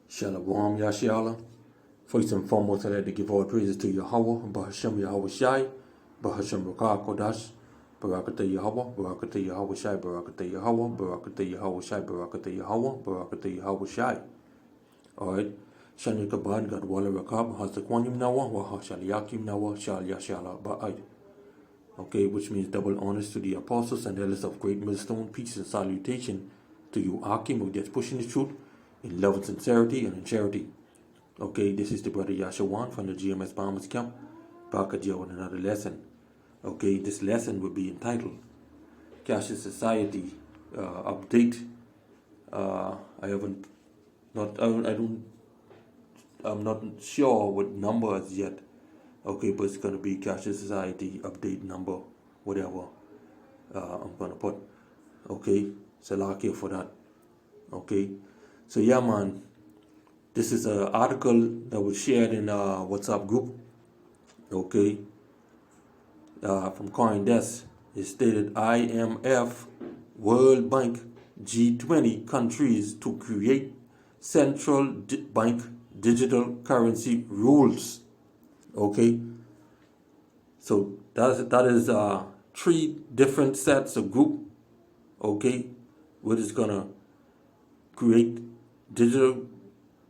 Qam Yasharahla. First and foremost, I'd like to give all praises to Yahweh, Bahashem Yahweh Shai, Bahashem Rakah Kodash, Barakata Yahweh, Barakata Yahweh Shai, Barakata Yahweh, Barakata Yahweh Shai, Barakata Yahweh, Barakata Yahweh Shai. Alright. Shani Kabad, God Walla Rakab, Hasakwanyim Nawa, Wahashal Yakim Nawa, Shal Yashala Ba'id. Okay, which means double honors to the apostles and elders of Great Millstone, peace and salutation to you, Akim, who gets pushing the truth in love and sincerity and in charity. Okay, this is the brother Yashawan from the GMS Bombers Camp, back at you with another lesson. Okay, this lesson will be entitled Cashless Society update. I'm not sure what number is yet. Okay, but it's gonna be Cashless Society update number, whatever. I'm gonna put. Okay, so lock here for that. Okay, so yeah, man. This is an article that was shared in a WhatsApp group. Okay, from CoinDesk. It stated IMF, World Bank, G20 countries to create central bank digital currency rules. Okay, so that is three different sets of group. Okay, what is gonna create digital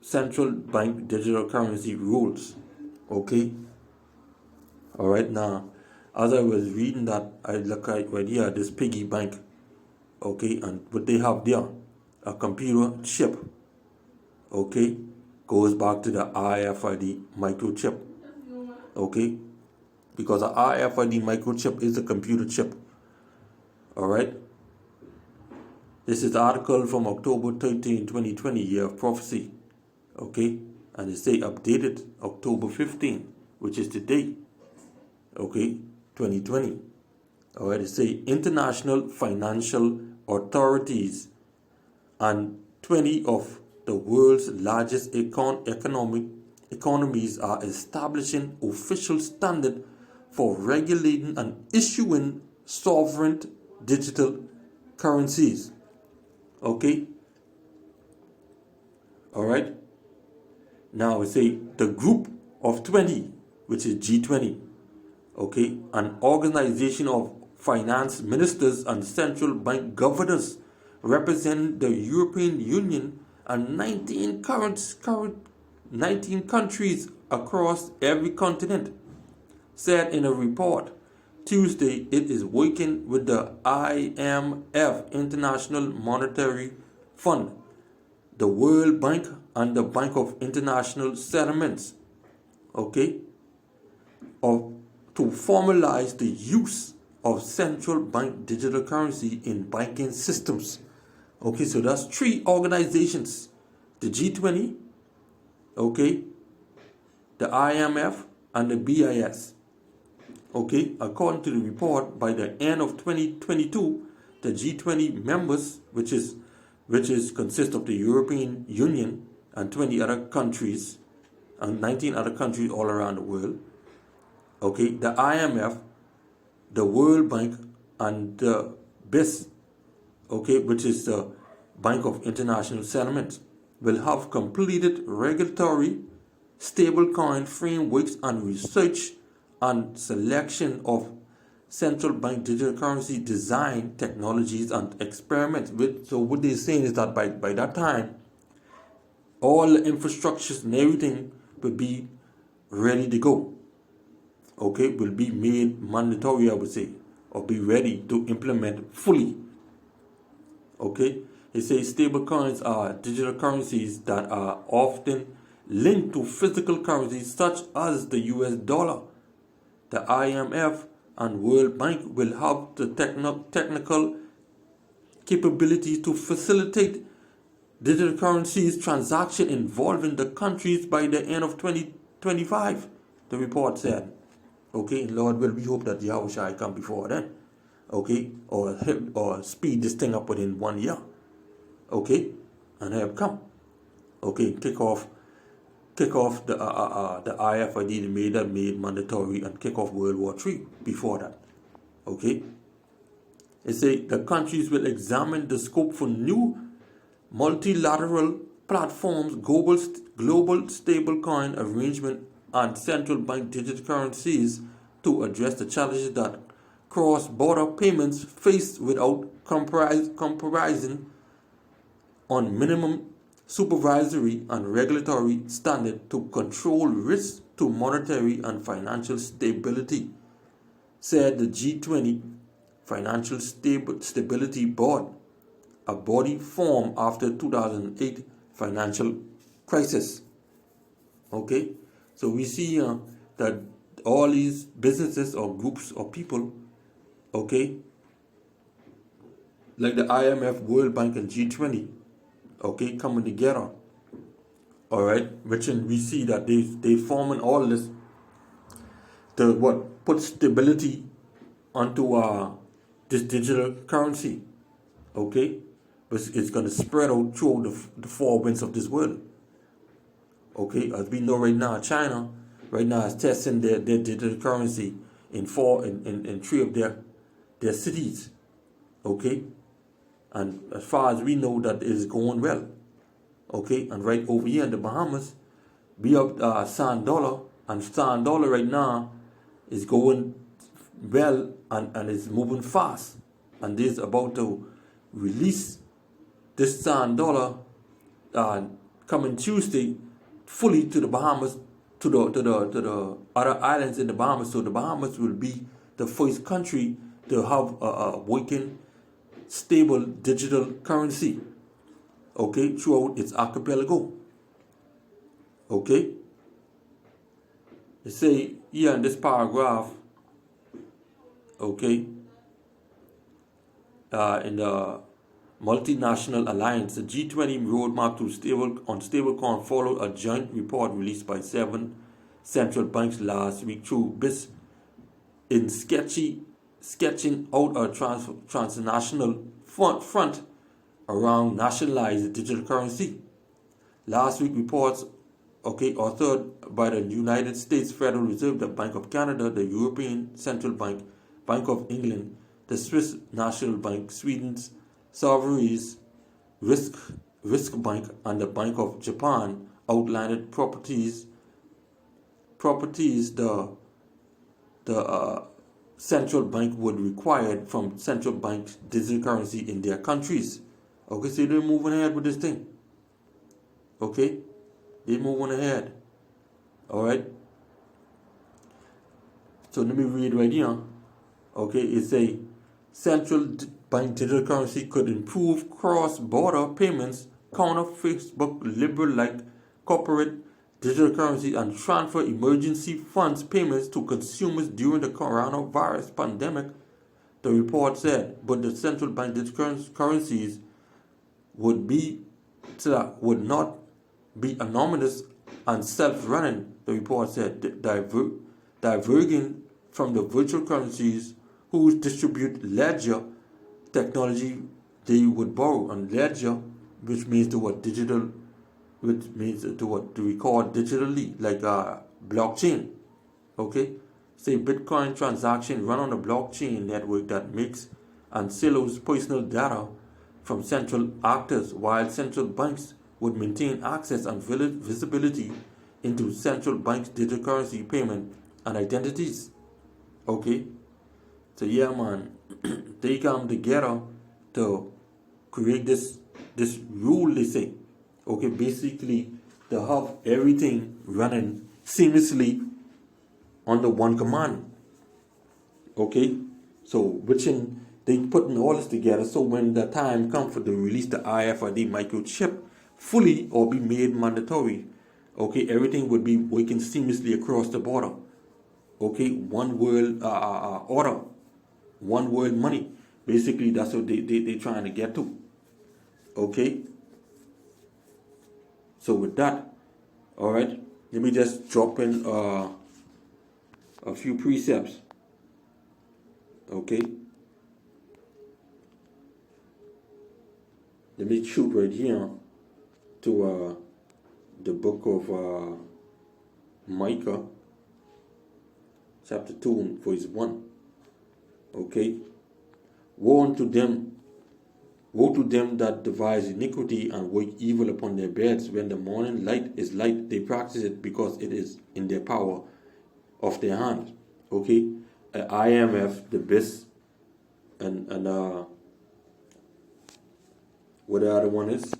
central bank digital currency rules. Okay, all right. Now, as I was reading that, I look at right here this piggy bank. Okay, and what they have there, a computer chip. Okay, goes back to the RFID microchip. Okay, because the RFID microchip is a computer chip. All right. This is the article from October 13, 2020, Year of Prophecy. Okay, and it say updated October 15, which is today. Okay, 2020. All right, it say international financial authorities and 20 of the world's largest economies are establishing official standard for regulating and issuing sovereign digital currencies. Okay, all right. Now we say the group of 20, which is G20, okay, an organization of finance ministers and central bank governors represent the European Union and 19 countries across every continent, said in a report Tuesday it is working with the IMF, International Monetary Fund, the World Bank, and the Bank of International Settlements, okay, to formalize the use of central bank digital currency in banking systems. Okay, so that's three organizations: the G20, okay, the IMF, and the BIS. Okay, according to the report, by the end of 2022, the G20 members, which consists of the European Union and 20 other countries and 19 other countries all around the world. Okay, the IMF, the World Bank, and the BIS, okay, which is the Bank of International Settlements, will have completed regulatory stablecoin frameworks and research and selection of central bank digital currency design technologies and experiments. So what they're saying is that by that time, all the infrastructures and everything will be ready to go. Okay, will be made mandatory, I would say, or be ready to implement fully. Okay, it says stable coins are digital currencies that are often linked to physical currencies such as the US dollar. The IMF and World Bank will have the technical capability to facilitate digital currencies transaction involving the countries by the end of 2025, the report said. Okay, Lord will, we hope that Yahweh shall come before then. Okay, or speed this thing up within 1 year. Okay, and have come. Okay, kick off the IFID made mandatory and kick off World War III before that. Okay, it say the countries will examine the scope for new multilateral platforms, global stablecoin arrangement, and central bank digital currencies to address the challenges that cross-border payments face without compromising on minimum supervisory and regulatory standards to control risks to monetary and financial stability, said the G20 Financial Stability Board, a body formed after 2008 financial crisis. Okay, so we see that all these businesses or groups or people, okay, like the IMF, World Bank, and G20, okay, coming together, all right, which we see that they forming all this to put stability onto this digital currency, okay, but it's going to spread out through the four winds of this world. Okay, as we know right now, China right now is testing their digital currency in three of their cities. Okay, and as far as we know, that it is going well. Okay, and right over here in the Bahamas, we have Sand Dollar, and Sand Dollar right now is going well and is moving fast, and this is about to release this Sand Dollar coming Tuesday fully to the Bahamas, to the other islands in the Bahamas. So the Bahamas will be the first country to have a working, stable digital currency, okay, throughout its archipelago. Okay, they say here in this paragraph, okay, in the multinational alliance, the G20 roadmap to stablecoin followed a joint report released by 7 central banks last week through BIS in sketching out a transnational front around nationalized digital currency. Last week reports, okay, authored by the United States Federal Reserve, the Bank of Canada, the European Central Bank, Bank of England, the Swiss National Bank, Sweden's Sovereign's Risk Bank, and the Bank of Japan outlined properties the central bank would require from central bank digital currency in their countries. Okay, so they're moving ahead with this thing. Okay, they're moving ahead. All right. So let me read right here. Okay, it's a central bank digital currency could improve cross-border payments, counter Facebook liberal-like corporate digital currency, and transfer emergency funds payments to consumers during the coronavirus pandemic, the report said. But the central bank digital currencies would not be anonymous and self-running, the report said, diverging from the virtual currencies whose distribute ledger technology they would borrow. And ledger, which means to what digital, which means to what to record digitally, like blockchain. Okay, say Bitcoin transaction run on a blockchain network that makes and silos personal data from central actors, while central banks would maintain access and visibility into central banks' digital currency payment and identities. Okay, so yeah, man, they come together to create this rule. They say, okay, basically to have everything running seamlessly under one command. Okay, so they putting all this together, so when the time comes for to release the RFID microchip fully or be made mandatory, okay, everything would be working seamlessly across the border. Okay, one world order, one world money. Basically, that's what they trying to get to. Okay. So with that, all right, let me just drop in a few precepts. Okay. Let me shoot right here to the book of Micah, chapter 2, verse 1. Okay. Woe unto them Woe to them that devise iniquity and work evil upon their beds. When the morning light is light, they practice it because it is in their power of their hand. Okay? IMF, the best, and what the other one is?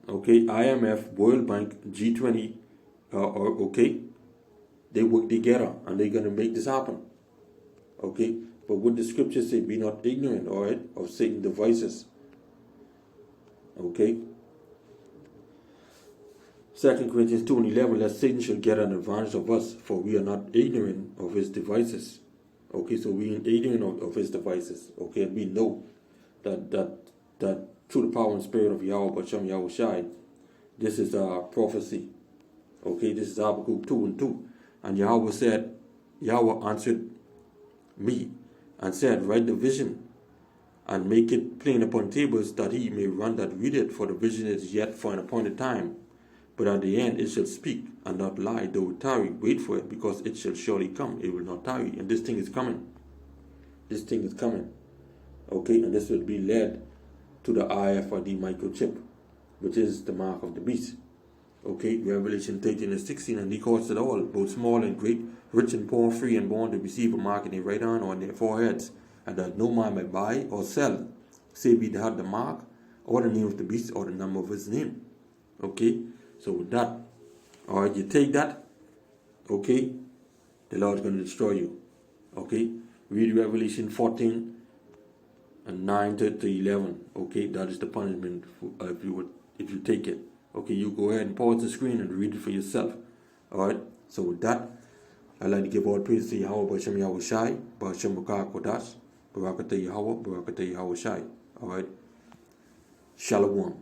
Okay, IMF, World Bank, G20, okay, they work together and they're gonna make this happen. Okay, but what the scriptures say, be not ignorant, all right, of Satan's devices. Okay. 2 Corinthians 2:11, lest Satan should get an advantage of us, for we are not ignorant of his devices. Okay, so we ain't ignorant of his devices. Okay, and we know that through the power and spirit of Yahweh Qam Yasharahla, this is a prophecy. Okay, this is Habakkuk 2:2. And Yahweh said, Yahweh answered me and said, write the vision and make it plain upon tables, that he may run that read it, for the vision is yet for an appointed time. But at the end it shall speak and not lie, though it tarry, wait for it, because it shall surely come, it will not tarry. And this thing is coming. This thing is coming. Okay, and this will be led to the RFID microchip, which is the mark of the beast. Okay, Revelation 13:16, and he caused it all, both small and great, rich and poor, free and born, to receive a mark in their right hand or in their foreheads, and that no man may buy or sell, save he that had the mark, or the name of the beast, or the number of his name. Okay, so with that, all right, you take that, okay, the Lord's going to destroy you. Okay, read Revelation 14 and 9 to 11. Okay, that is the punishment for, if you take it. Okay, you go ahead and pause the screen and read it for yourself. All right, so with that, I'd like to give all praise to Yahweh B'Shem Yahweh Shai, B'Shem B'Kah Kodash, Barakatah Yahweh, Barakatah Yahweh Shai. All right, Shalom.